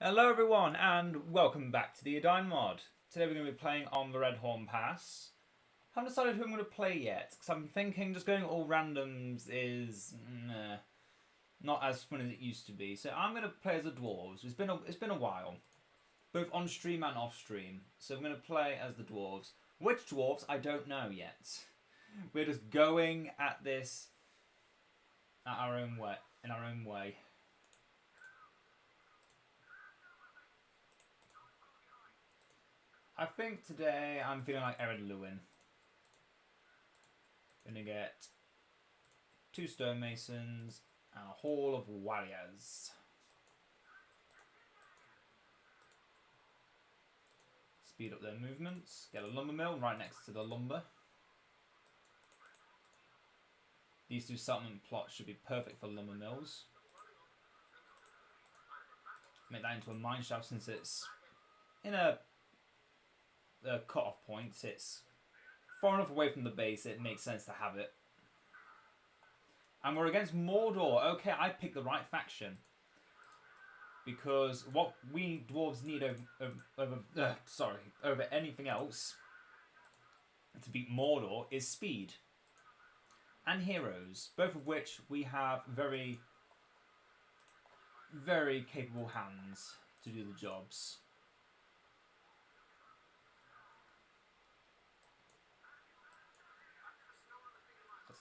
Hello everyone and welcome back to the Edain mod. Today we're going to be playing on the Red Horn Pass. I haven't decided who I'm going to play yet, because I'm thinking just going all randoms is not as fun as it used to be. So I'm going to play as the Dwarves. It's been a while, both on stream and off stream. So I'm going to play as the Dwarves. Which Dwarves, I don't know yet. We're just going at this at our own way, in our own way. I think today I'm feeling like Ered Luin. Gonna get 2 stonemasons and a hall of warriors. Speed up their movements. Get a lumber mill right next to the lumber. These 2 settlement plots should be perfect for lumber mills. Make that into a mine shaft since it's in a cut-off point. It's far enough away from the base, it makes sense to have it. And we're against Mordor. Okay, I picked the right faction. Because what we dwarves need over anything else to beat Mordor is speed. And heroes. Both of which we have very, very capable hands to do the jobs.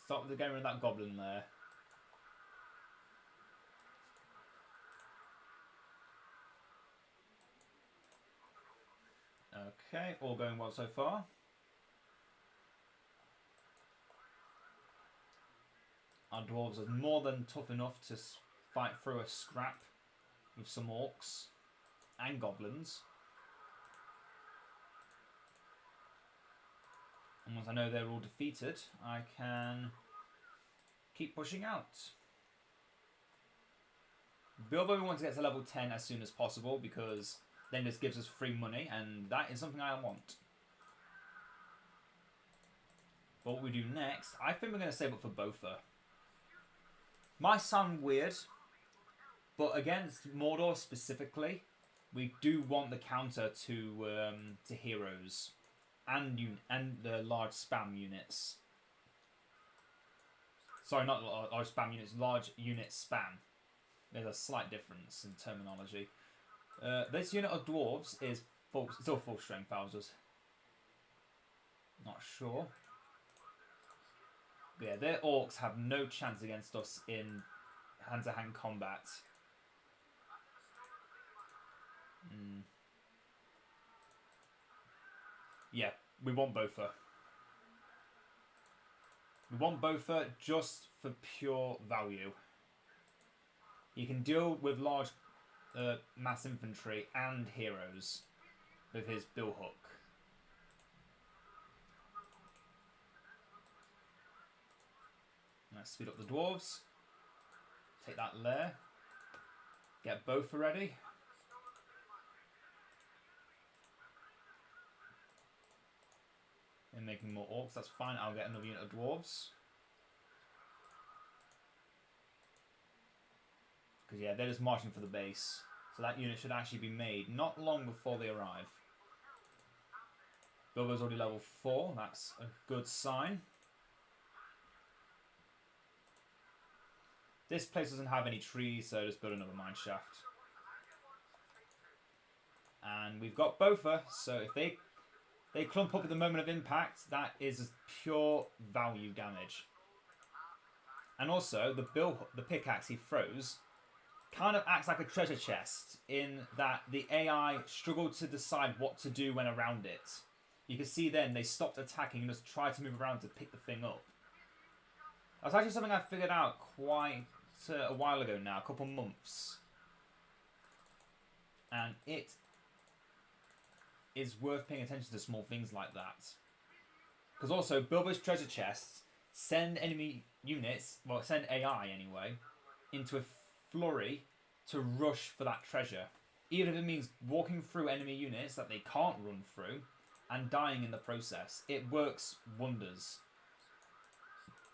Start with getting rid of that goblin there. Okay, all going well so far. Our dwarves are more than tough enough to fight through a scrap with some orcs and goblins. And once I know they're all defeated, I can keep pushing out. Bilbo wants to get to level 10 as soon as possible because then this gives us free money, and that is something I want. But what we do next, I think we're going to save up for Bofur. Might sound weird, but against Mordor specifically, we do want the counter to heroes and the large spam units. Sorry, not large spam units, large unit spam. There's a slight difference in terminology. This unit of dwarves is still full strength, Bowser's. Not sure. But yeah, their orcs have no chance against us in hand-to-hand combat. Yeah, we want Bofur. We want Bofur just for pure value. He can deal with large mass infantry and heroes with his billhook. Let's speed up the dwarves. Take that lair. Get Bofur ready. And making more orcs, that's fine. I'll get another unit of dwarves. Because yeah, they're just marching for the base. So that unit should actually be made not long before they arrive. Bilbo's already level 4, that's a good sign. This place doesn't have any trees, so just build another mine shaft. And we've got Bofur, so if they clump up at the moment of impact, that is pure value damage. And also, the pickaxe he throws kind of acts like a treasure chest in that the AI struggled to decide what to do when around it. You can see then they stopped attacking and just tried to move around to pick the thing up. That's actually something I figured out quite a while ago now, a couple months. And it is worth paying attention to small things like that. Because also, Bilbo's treasure chests send enemy units, well, send AI anyway, into a flurry to rush for that treasure. Even if it means walking through enemy units that they can't run through and dying in the process. It works wonders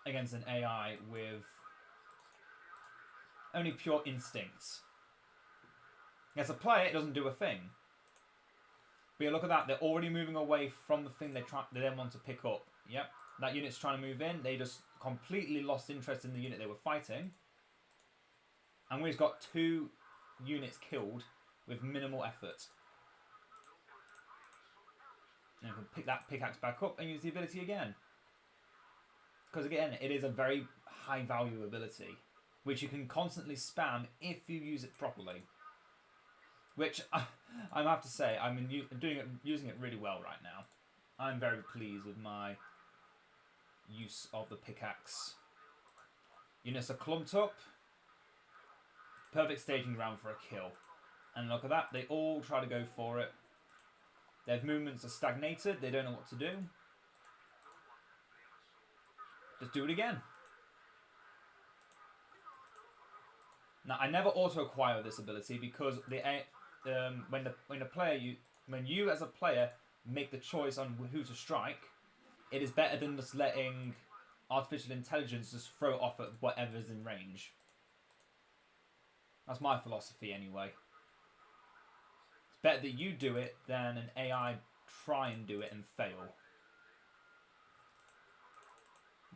against an AI with only pure instincts. As a player, it doesn't do a thing. But yeah, look at that. They're already moving away from the thing they then want to pick up. Yep. That unit's trying to move in. They just completely lost interest in the unit they were fighting. And we've got 2 units killed with minimal effort. And we can pick that pickaxe back up and use the ability again. Because again, it is a very high value ability, which you can constantly spam if you use it properly. Which I have to say, I'm using it really well right now. I'm very pleased with my use of the pickaxe. Units are clumped up. Perfect staging ground for a kill. And look at that, they all try to go for it. Their movements are stagnated, they don't know what to do. Just do it again. Now, I never auto-acquire this ability because when you as a player make the choice on who to strike, it is better than just letting artificial intelligence just throw it off at whatever's in range. That's my philosophy anyway. It's better that you do it than an AI try and do it and fail.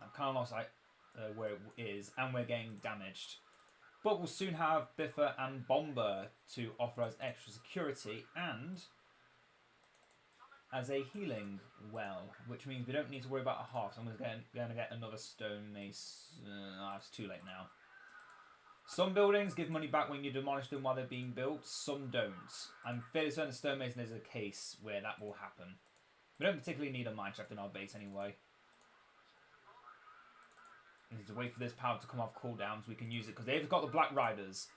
I'm kind of lost where it is, and we're getting damaged. But we'll soon have Bofur and Bomber to offer us extra security and as a healing well, which means we don't need to worry about a half. So I'm going to get another stone mace. It's too late now. Some buildings give money back when you demolish them while they're being built. Some don't. I'm fairly certain stone mason is a case where that will happen. We don't particularly need a mineshaft in our base anyway. We need to wait for this power to come off cooldowns. We can use it because they've got the Black Riders.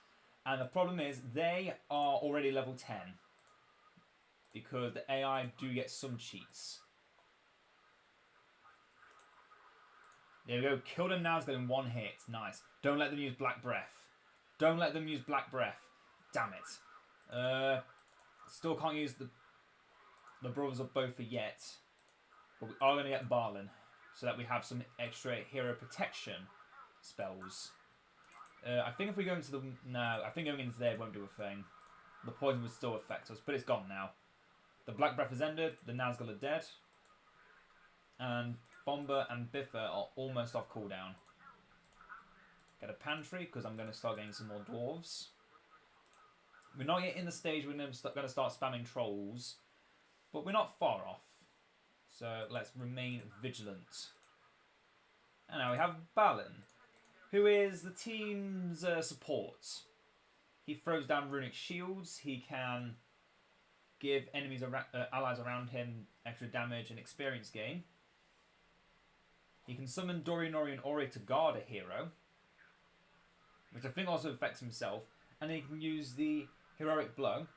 And the problem is they are already level 10. Because the AI do get some cheats. There we go. Killed him now. It's got in 1 hit. Nice. Don't let them use Black Breath. Don't let them use Black Breath. Damn it. Still can't use the Brothers of Bofur yet. But we are going to get Balin. So that we have some extra hero protection spells. I think if we go into the... No, I think going into there won't do a thing. The poison would still affect us, but it's gone now. The Black Breath has ended. The Nazgul are dead. And Bomber and Bofur are almost off cooldown. Get a pantry, because I'm going to start getting some more dwarves. We're not yet in the stage we're going to start spamming trolls. But we're not far off. So let's remain vigilant. And now we have Balin, who is the team's support. He throws down runic shields. He can give enemies allies around him extra damage and experience gain. He can summon Dori, Nori, and Ori to guard a hero, which I think also affects himself. And he can use the heroic blow.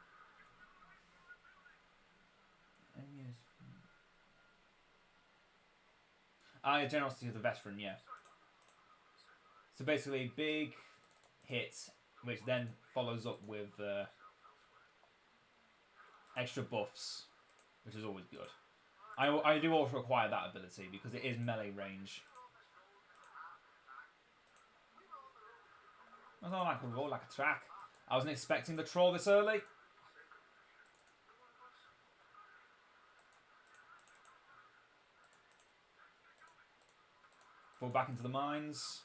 Generosity of the veteran, yeah. So basically, big hits, which then follows up with extra buffs, which is always good. I do also acquire that ability because it is melee range. I don't like a roll like a track. I wasn't expecting the troll this early. Fall back into the mines.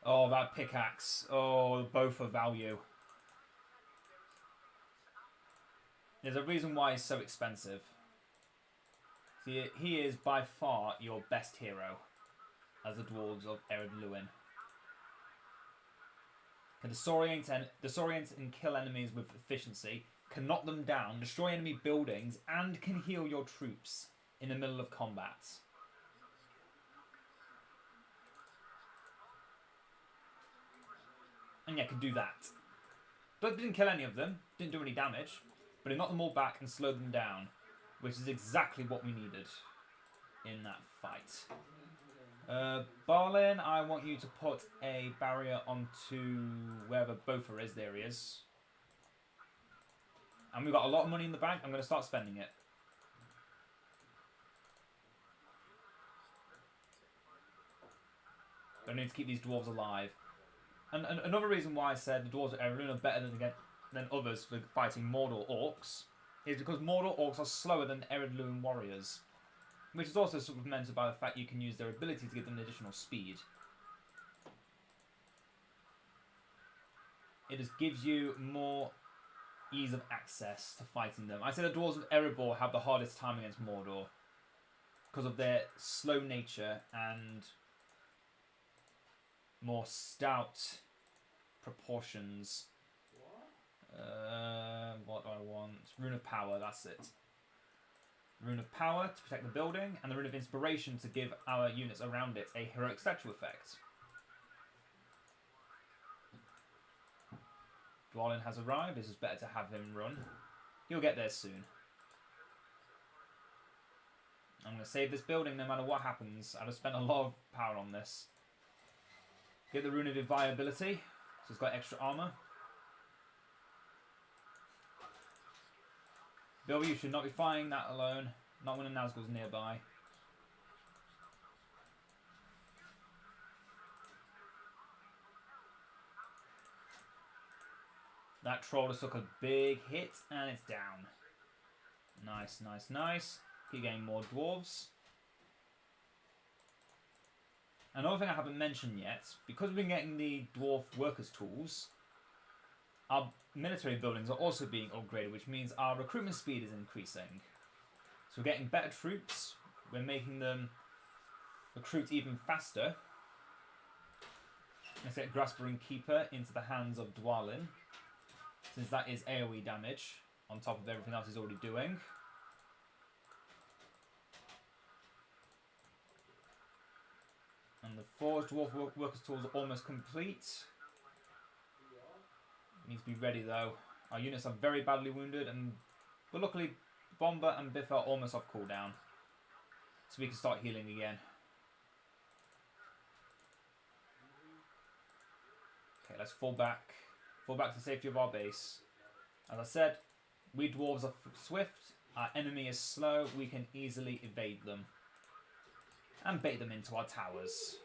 Oh, that pickaxe. Oh, both are value. There's a reason why he's so expensive. See, he is by far your best hero as the dwarves of Ered Luin. Can disorient and kill enemies with efficiency. Can knock them down, destroy enemy buildings, and can heal your troops in the middle of combat. And yeah, can do that. But didn't kill any of them, didn't do any damage, but he knocked them all back and slowed them down, which is exactly what we needed in that fight. Balin, I want you to put a barrier onto wherever Bofur is. There he is. And we've got a lot of money in the bank. I'm going to start spending it. But I need to keep these dwarves alive. And another reason why I said the dwarves of Ered Luin are better than others for fighting Mordor orcs is because Mordor orcs are slower than Ered Luin warriors, which is also supplemented by the fact you can use their ability to give them additional speed. It just gives you more ease of access to fighting them. I say the dwarves of Erebor have the hardest time against Mordor because of their slow nature and more stout proportions. What do I want? Rune of Power, that's it. Rune of Power to protect the building, and the Rune of Inspiration to give our units around it a heroic statue effect. Balin has arrived. This is better to have him run. He'll get there soon. I'm going to save this building no matter what happens. I've spent a lot of power on this. Get the Rune of Inviolability, so it's got extra armor. Bill, you should not be fighting that alone. Not when a Nazgul's nearby. That troll just took a big hit and it's down. Nice, nice, nice. Keep getting more dwarves. Another thing I haven't mentioned yet, because we've been getting the dwarf workers tools, our military buildings are also being upgraded, which means our recruitment speed is increasing. So we're getting better troops, we're making them recruit even faster. Let's get Grasper and Keeper into the hands of Dwalin, since that is AoE damage, on top of everything else he's already doing. And the Forged Dwarf Workers tools are almost complete. Needs to be ready though. Our units are very badly wounded, but luckily Bomber and Biff are almost off cooldown, so we can start healing again. Okay, let's fall back to the safety of our base. As I said, we dwarves are swift, our enemy is slow, we can easily evade them and bait them into our towers.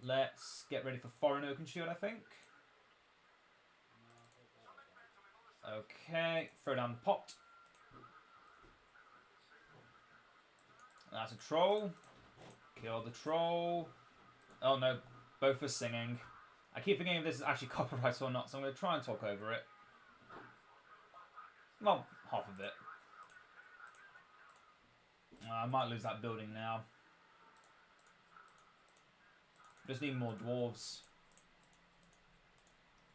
Let's get ready for Foreign Oakenshield, I think. Okay, throw down the pot. That's a troll. Kill the troll. Oh no, both are singing. I keep forgetting if this is actually copyright or not, so I'm going to try and talk over it. Well, half of it. I might lose that building now. Just need more dwarves.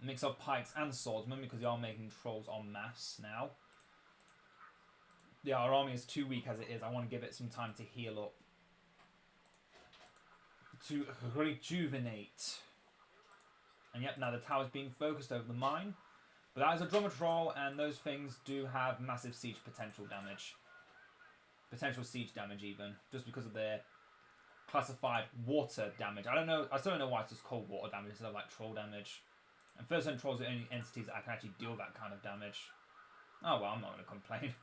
Mix of pikes and swordsmen because they are making trolls en masse now. Yeah, our army is too weak as it is. I want to give it some time to heal up. To rejuvenate. And yep, now the tower's being focused over the mine. But that is a drummer troll, and those things do have massive siege potential damage. Potential siege damage even, just because of their classified water damage. I still don't know why it's just called water damage instead of like troll damage. And first-hand trolls are the only entities that can actually deal that kind of damage. Oh well, I'm not going to complain.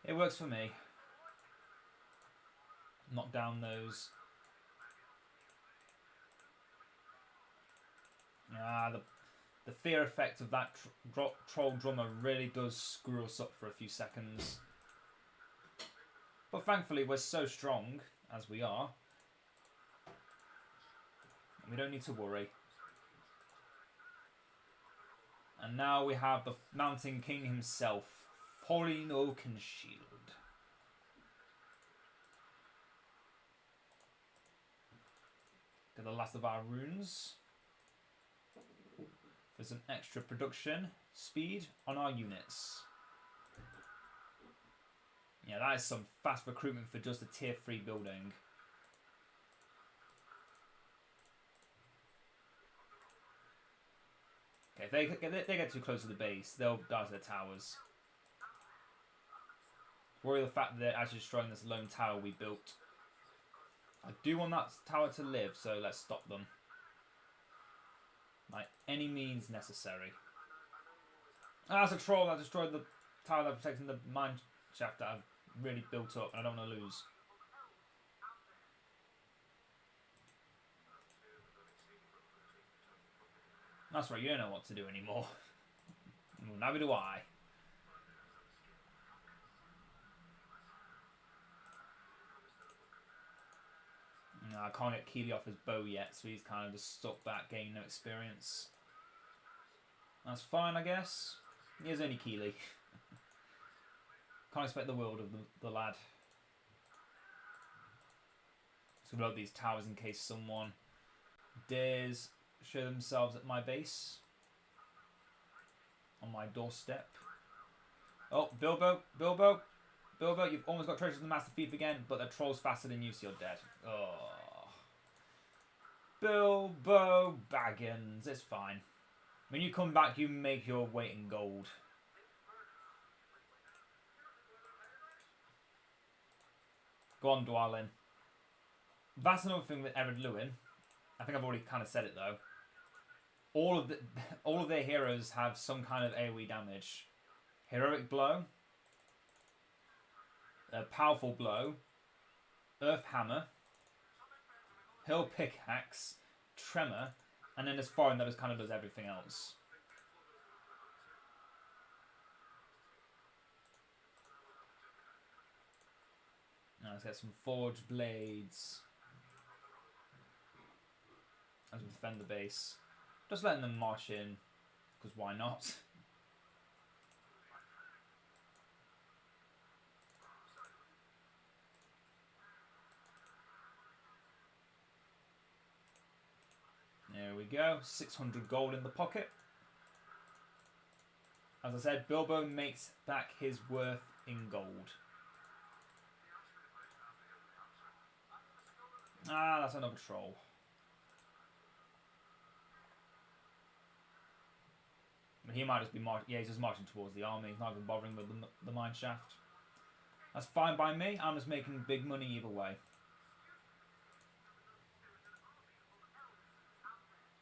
It works for me. Knock down those. The fear effect of that troll drummer really does screw us up for a few seconds. But thankfully we're so strong, as we are. We don't need to worry. And now we have the Mountain King himself, Foreign Oakenshield. Get the last of our runes. For some extra production speed on our units. Yeah, that is some fast recruitment for just a tier 3 building. Okay, if they get too close to the base, they'll die to the towers. Worry the fact that they're actually destroying this lone tower we built. I do want that tower to live, so let's stop them. By any means necessary. Ah, that's a troll that destroyed the tower that's protecting the mine shaft that I've really built up, and I don't want to lose. That's right, you don't know what to do anymore. Well, neither do I. No, I can't get Keely off his bow yet, so he's kind of just stuck back, gaining no experience. That's fine, I guess. He is only Keely. Can't expect the world of the lad. So we'll load these towers in case someone dares show themselves at my base. On my doorstep. Oh, Bilbo, Bilbo, Bilbo, you've almost got treasures of the Master Thief again, but the troll's faster than you, so you're dead. Oh. Bilbo Baggins, it's fine. When you come back, you make your weight in gold. Go on, Dwalin. That's another thing with Ered Luin. I think I've already kind of said it though. All of their heroes have some kind of AoE damage. Heroic Blow, a Powerful Blow, Earth Hammer, Hill Pickaxe, Tremor, and then there's Foreign that just kind of does everything else. Now let's get some Forged Blades as we defend the base. Just letting them march in, because why not? There we go, 600 gold in the pocket. As I said, Bilbo makes back his worth in gold. Ah, that's another troll. He might just be he's just marching towards the army. He's not even bothering with the mine shaft. That's fine by me. I'm just making big money either way.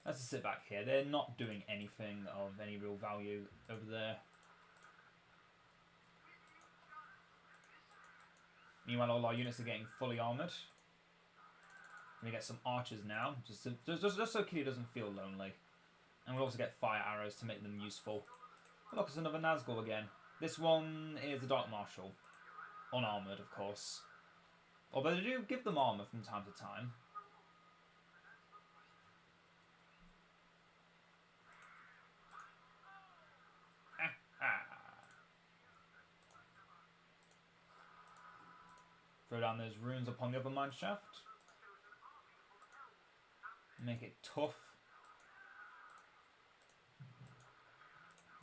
Let's just sit back here. They're not doing anything of any real value over there. Meanwhile, all our units are getting fully armoured. We get some archers now, just so Kitty doesn't feel lonely. And we'll also get fire arrows to make them useful. Oh, look, it's another Nazgul again. This one is a Dark Marshal. Unarmoured, of course. Although they do give them armour from time to time. Throw down those runes upon the other mine shaft. Make it tough.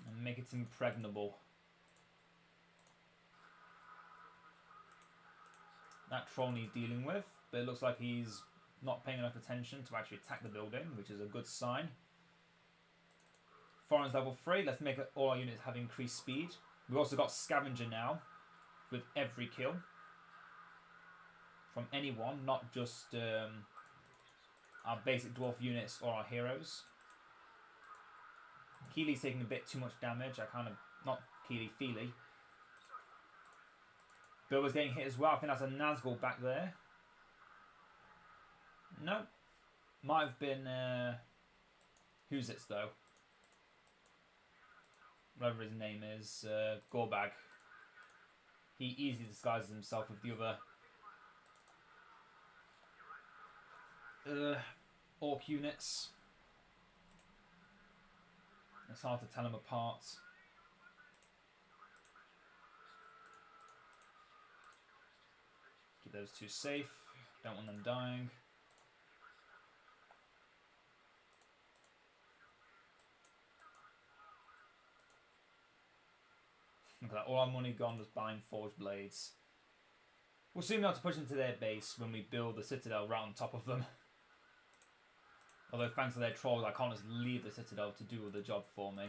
And make it impregnable. That troll needs dealing with, but it looks like he's not paying enough attention to actually attack the building, which is a good sign. Foreign's level 3, let's make all our units have increased speed. We've also got Scavenger now, with every kill. From anyone, not just our basic dwarf units or our heroes. Keely's taking a bit too much damage. Not Keely, Feely. Bill was getting hit as well. I think that's a Nazgul back there. No. Might have been, who's it though? Whatever his name is, Gorbag. He easily disguises himself with the other orc units. It's hard to tell them apart. Keep those two safe. Don't want them dying. Look at that. All our money gone was buying forged blades. We'll soon be able to push into their base when we build the citadel right on top of them. Although thanks to their trolls, I can't just leave the citadel to do the job for me.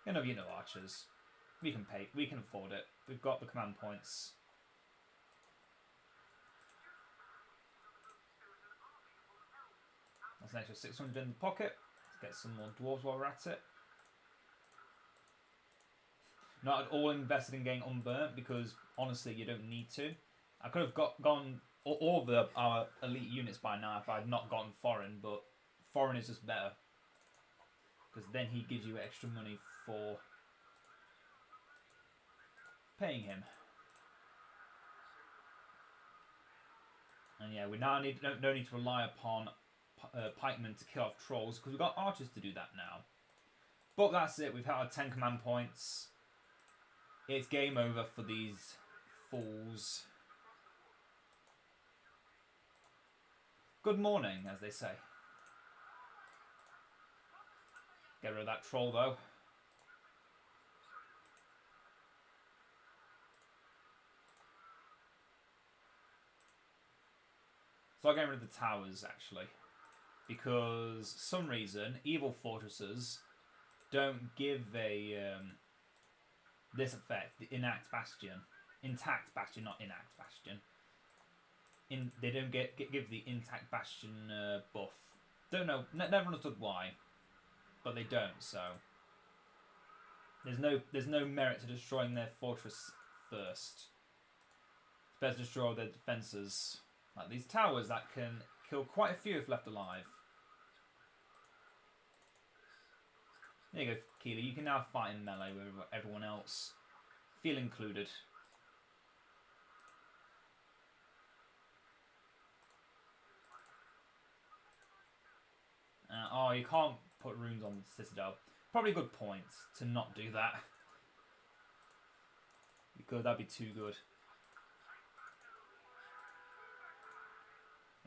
You know, archers. We can pay. We can afford it. We've got the command points. That's an extra 600 in the pocket. Let's get some more dwarves while we're at it. Not at all invested in getting unburnt because honestly, you don't need to. I could have gone all of our elite units by now if I had not gotten foreign, but foreign is just better. Because then he gives you extra money for paying him. And yeah, we now don't need to rely upon pikemen to kill off trolls, because we've got archers to do that now. But that's it, we've had our 10 command points. It's game over for these fools. Good morning, as they say. Get rid of that troll, though. So I'll get rid of the towers, actually. Because, some reason, evil fortresses don't give a this effect, the intact bastion. Intact bastion, not inact bastion. They don't give the intact bastion buff. Don't know, never understood why. But they don't, so there's no merit to destroying their fortress first. It's better to destroy their defences. Like these towers that can kill quite a few if left alive. There you go, Keely. You can now fight in melee with everyone else. Feel included. Oh, you can't put runes on the Citadel. Probably a good point to not do that. Because that'd be too good.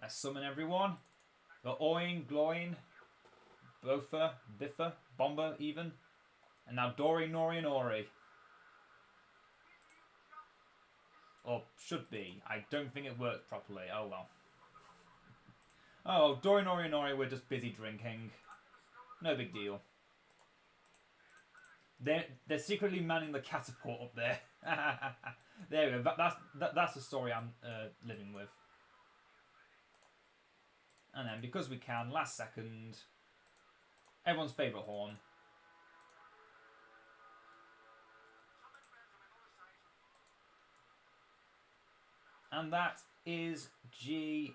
Let's summon everyone. Got Oin, Gloin, Bofur, Bifur, Bomber even. And now Dori, Nori and Ori. Or should be. I don't think it worked properly. Oh well. Oh, Dori, Nori and Ori were just busy drinking. No big deal. They're secretly manning the catapult up there. There we go. That's the story I'm living with. And then, because we can, last second, everyone's favourite horn. And that is GG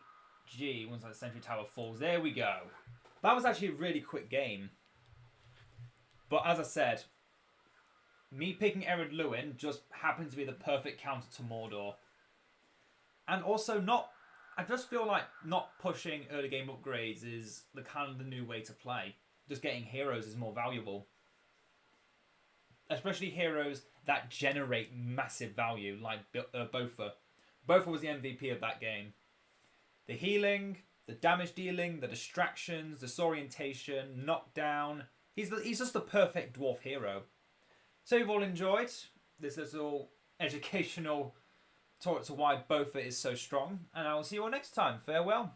once that Sentry Tower falls. There we go. That was actually a really quick game. But as I said, me picking Ered Luin just happened to be the perfect counter to Mordor. And also I just feel like not pushing early game upgrades is the kind of the new way to play. Just getting heroes is more valuable. Especially heroes that generate massive value, like Bofur. Bofur was the MVP of that game. The healing, the damage dealing, the distractions, disorientation, knockdown. He's just the perfect dwarf hero. So you've all enjoyed this little educational talk to why Bofur is so strong, and I will see you all next time. Farewell.